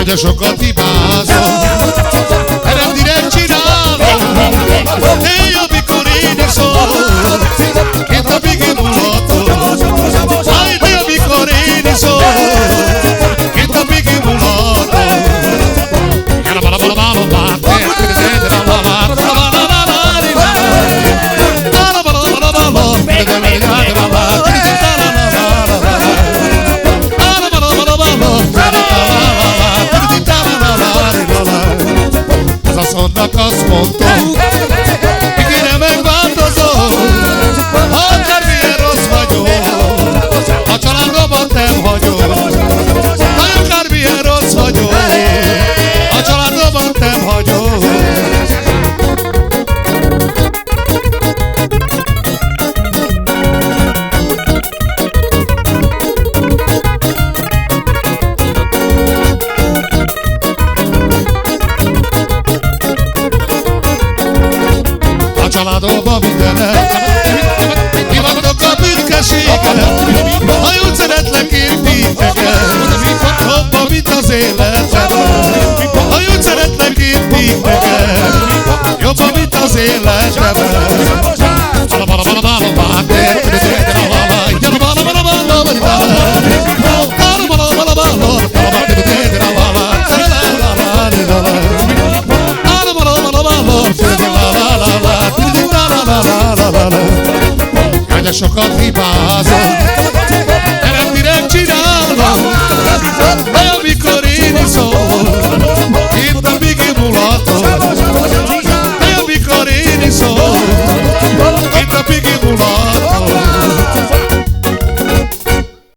De sokat hibázom, erre direkt csinálom. Hey, amikor énekszol, két napig imulatom. Hey, amikor énekszol, két napig imulatom. Azonnak azt mondtuk, ígére megváltozom. Akármilyen rossz vagyok, a családomat nem hagyom. Akármilyen rossz vagyok, a családomat nem hagyom. Családomba mindenek, kívánok a büszkeséget. Ha jól szeretlek én titeket, jobban, mint az életemet. Ha jól szeretlek én titeket, jobban, mint az életemet. De sokat hibázom,